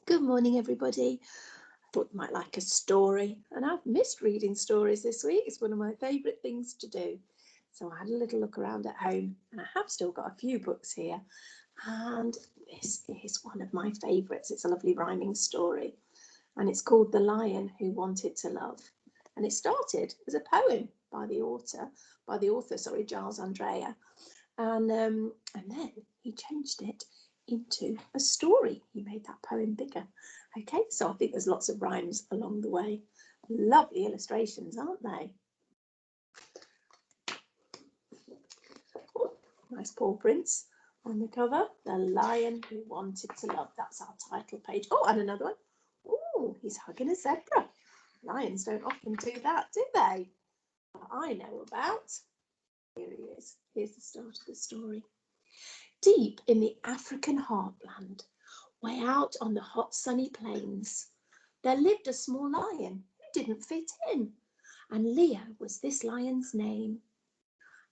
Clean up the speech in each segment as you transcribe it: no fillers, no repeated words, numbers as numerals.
Good morning, everybody. I thought you might like a story, and I've missed reading stories this week. It's one of my favourite things to do. So I had a little look around at home, and I have still got a few books here. And this is one of my favourites. It's a lovely rhyming story, and it's called The Lion Who Wanted to Love. And it started as a poem by the author, Giles Andrea. And then he changed it into a story. He made that poem bigger. Okay, so I think there's lots of rhymes along the way. Lovely illustrations, aren't they? Oh, nice paw prints on the cover. The Lion Who Wanted to Love. That's our title page. Oh, and another one. Oh, he's hugging a zebra. Lions don't often do that, do they? That I know about. Here he is. Here's the start of the story. Deep in the African heartland, way out on the hot sunny plains, there lived a small lion who didn't fit in, and Leo was this lion's name.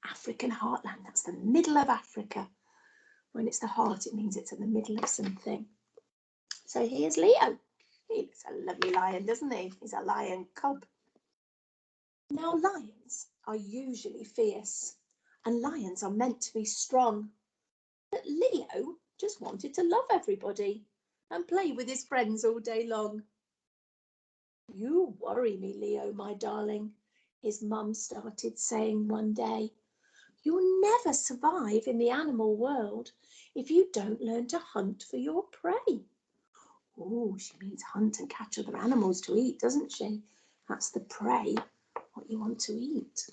African heartland, that's the middle of Africa. When it's the heart, it means it's in the middle of something. So here's Leo. He looks a lovely lion, doesn't he? He's a lion cub. Now, lions are usually fierce, and lions are meant to be strong. But Leo just wanted to love everybody and play with his friends all day long. You worry me, Leo, my darling, his mum started saying one day. You'll never survive in the animal world if you don't learn to hunt for your prey. Oh, she means hunt and catch other animals to eat, doesn't she? That's the prey, what you want to eat.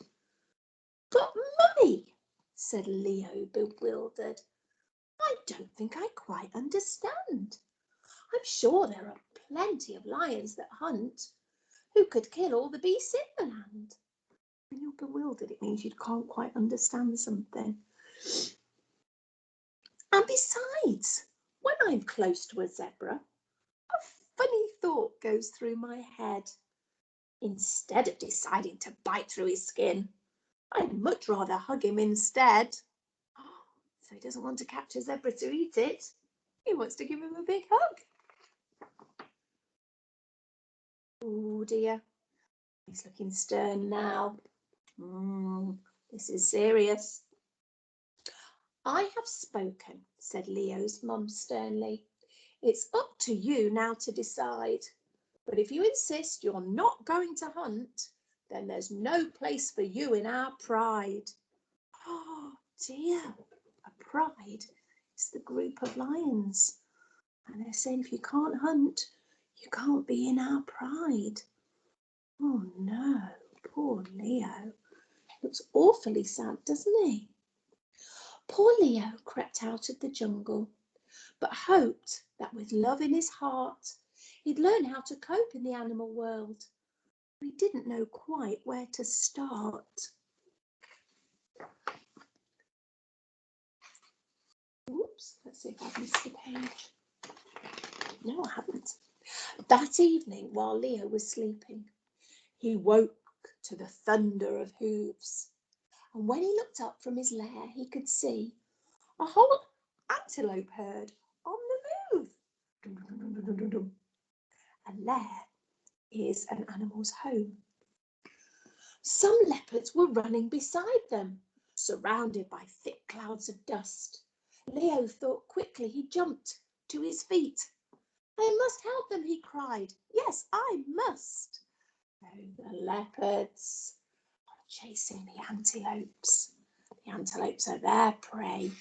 But Mummy, said Leo, bewildered, I don't think I quite understand. I'm sure there are plenty of lions that hunt who could kill all the beasts in the land. When you're bewildered, it means you can't quite understand something. And besides, when I'm close to a zebra, a funny thought goes through my head. Instead of deciding to bite through his skin, I'd much rather hug him instead. So he doesn't want to catch a zebra to eat it. He wants to give him a big hug. Oh dear, he's looking stern now. This is serious. I have spoken, said Leo's mum sternly. It's up to you now to decide. But if you insist you're not going to hunt, then there's no place for you in our pride. Oh dear, a pride is the group of lions. And they're saying if you can't hunt, you can't be in our pride. Oh no, poor Leo. Looks awfully sad, doesn't he? Poor Leo crept out of the jungle, but hoped that with love in his heart, he'd learn how to cope in the animal world. He didn't know quite where to start. Oops, let's see if I've missed a page. No, I haven't. That evening, while Leo was sleeping, he woke to the thunder of hooves. And when he looked up from his lair, he could see a whole antelope herd on the move. A lair is an animal's home. Some leopards were running beside them, surrounded by thick clouds of dust. Leo thought quickly. He jumped to his feet. I must help them, he cried. Yes, I must. So the leopards are chasing the antelopes. The antelopes are their prey.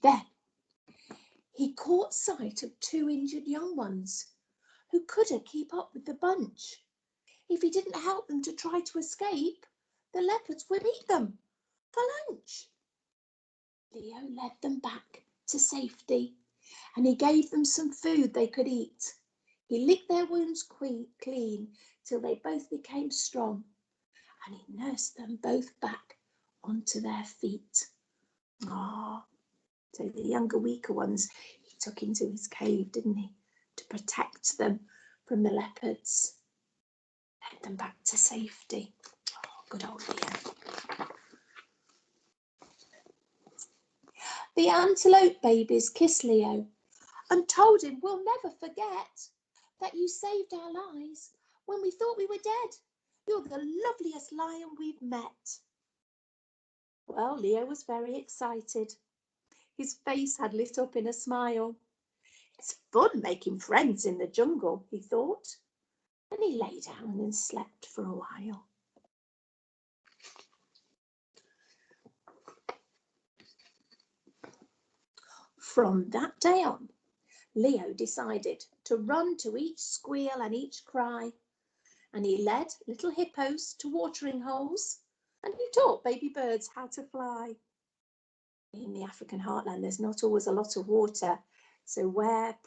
Then he caught sight of two injured young ones who couldn't keep up with the bunch. If he didn't help them to try to escape, the leopards would eat them for lunch. Leo led them back to safety, and he gave them some food they could eat. He licked their wounds clean till they both became strong, and he nursed them both back onto their feet. So the younger, weaker ones he took into his cave, didn't he, to protect them from the leopards. Led them back to safety. Good old Leo. The antelope babies kissed Leo and told him we'll never forget that you saved our lives when we thought we were dead. You're the loveliest lion we've met. Well, Leo was very excited. His face had lit up in a smile. It's fun making friends in the jungle, he thought, and he lay down and slept for a while. From that day on, Leo decided to run to each squeal and each cry, and he led little hippos to watering holes, and he taught baby birds how to fly. In the African heartland, there's not always a lot of water, so where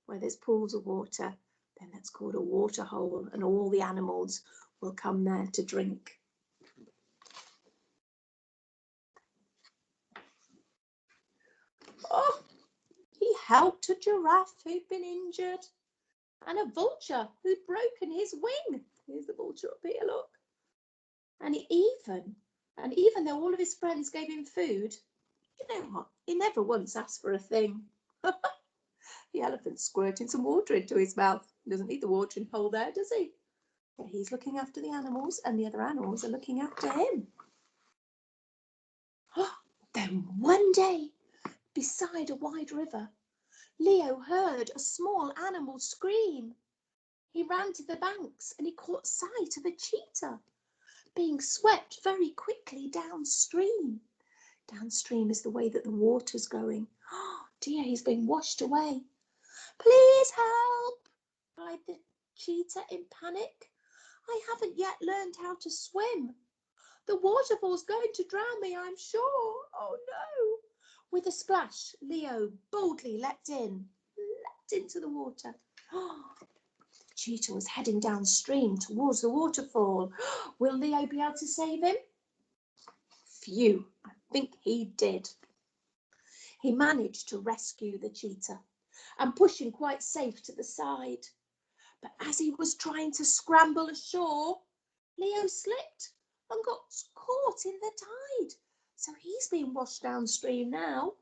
there's pools of water, then that's called a water hole, and all the animals will come there to drink. Oh, he helped a giraffe who'd been injured and a vulture who'd broken his wing. Here's the vulture up here, look. And even though all of his friends gave him food, you know what? He never once asked for a thing. The elephant's squirting some water into his mouth. He doesn't need the watering hole there, does he? But he's looking after the animals, and the other animals are looking after him. Then one day, beside a wide river, Leo heard a small animal scream. He ran to the banks and he caught sight of a cheetah being swept very quickly downstream. Downstream is the way that the water's going. Oh dear, he's being washed away. Please help, cried the cheetah in panic. I haven't yet learned how to swim. The waterfall's going to drown me, I'm sure. Oh no. With a splash, Leo boldly leapt into the water. The cheetah was heading downstream towards the waterfall. Will Leo be able to save him? Phew, I think he did. He managed to rescue the cheetah and push him quite safe to the side. But as he was trying to scramble ashore, Leo slipped and got caught in the tide. So he's been washed downstream now.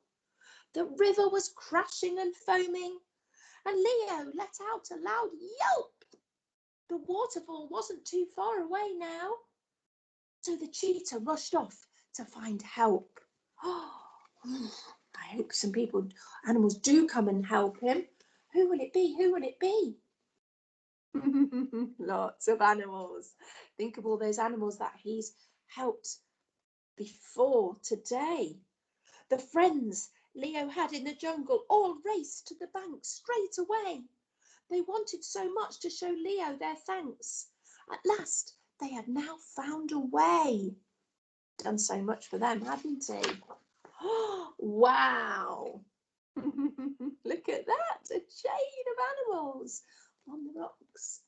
The river was crashing and foaming, and Leo let out a loud yelp. The waterfall wasn't too far away now. So the cheetah rushed off to find help. I hope some animals do come and help him. Who will it be? Who will it be? Lots of animals. Think of all those animals that he's helped before today. The friends Leo had in the jungle all raced to the bank straight away. They wanted so much to show Leo their thanks. At last, they had now found a way. Done so much for them, hadn't he? Wow! Look at that, a chain of animals on the rocks.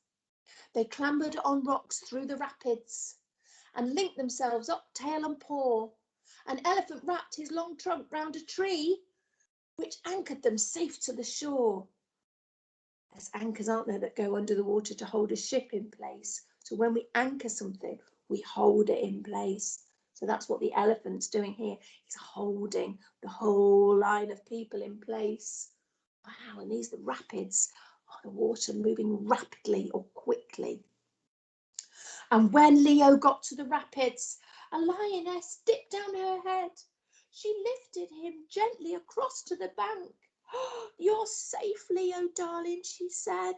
They clambered on rocks through the rapids and linked themselves up tail and paw. An elephant wrapped his long trunk round a tree, which anchored them safe to the shore. There's anchors, aren't there, that go under the water to hold a ship in place. So when we anchor something, we hold it in place. So that's what the elephant's doing here. He's holding the whole line of people in place. Wow, and these are the rapids. Oh, the water moving rapidly or quickly. And when Leo got to the rapids, a lioness dipped down her head. She lifted him gently across to the bank. You're safe, Leo, darling, she said.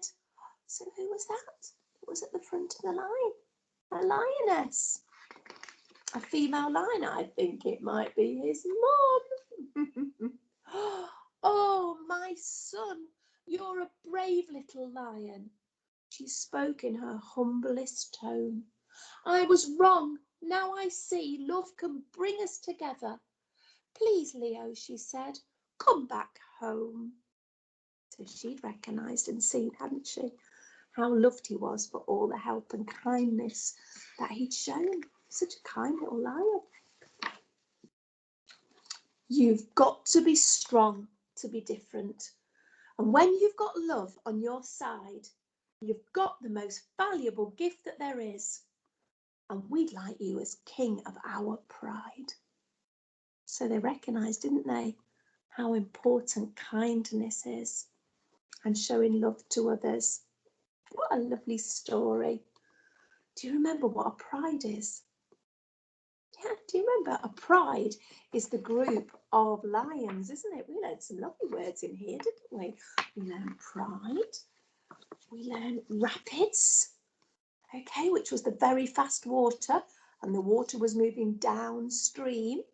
So who was that? Who was at the front of the line? A lioness. A female lion, I think it might be his mom. Oh, my son, you're a brave little lion. She spoke in her humblest tone. I was wrong. Now I see love can bring us together. Please, Leo, she said, come back home. So she'd recognised and seen, hadn't she, how loved he was for all the help and kindness that he'd shown. Such a kind little lion. You've got to be strong to be different. And when you've got love on your side, you've got the most valuable gift that there is. And we'd like you as king of our pride. So they recognised, didn't they, how important kindness is and showing love to others. What a lovely story. Do you remember what a pride is? Yeah, do you remember? A pride is the group of lions, isn't it? We learned some lovely words in here, didn't we? We learned pride. We learned rapids, okay, which was the very fast water, and the water was moving downstream.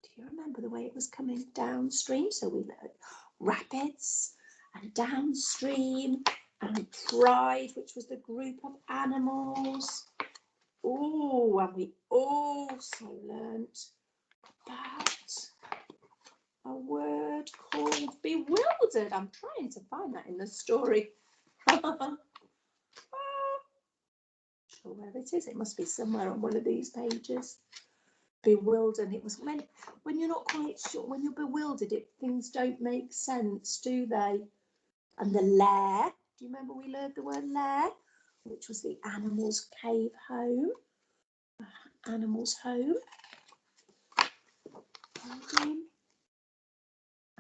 Do you remember the way it was coming downstream? So we learned rapids and downstream and pride, which was the group of animals. Oh, and we also learnt about a word called bewildered. I'm trying to find that in the story. Sure where it is. It must be somewhere on one of these pages. Bewildered. It was when you're not quite sure, when you're bewildered, things don't make sense, do they? And the lair. Do you remember we learned the word lair, which was the animal's cave home? Animal's home.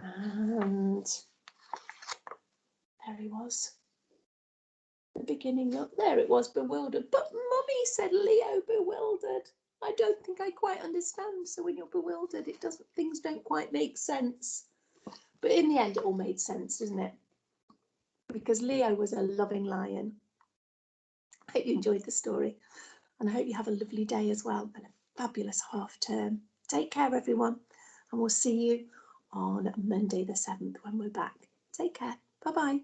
And there he was. The beginning up there it was, bewildered. But Mummy, said Leo, bewildered. I don't think I quite understand. So when you're bewildered, things don't quite make sense. But in the end, it all made sense, doesn't it? Because Leo was a loving lion. I hope you enjoyed the story, and I hope you have a lovely day as well, and a fabulous half term. Take care, everyone, and we'll see you on Monday the 7th when we're back. Take care. Bye-bye.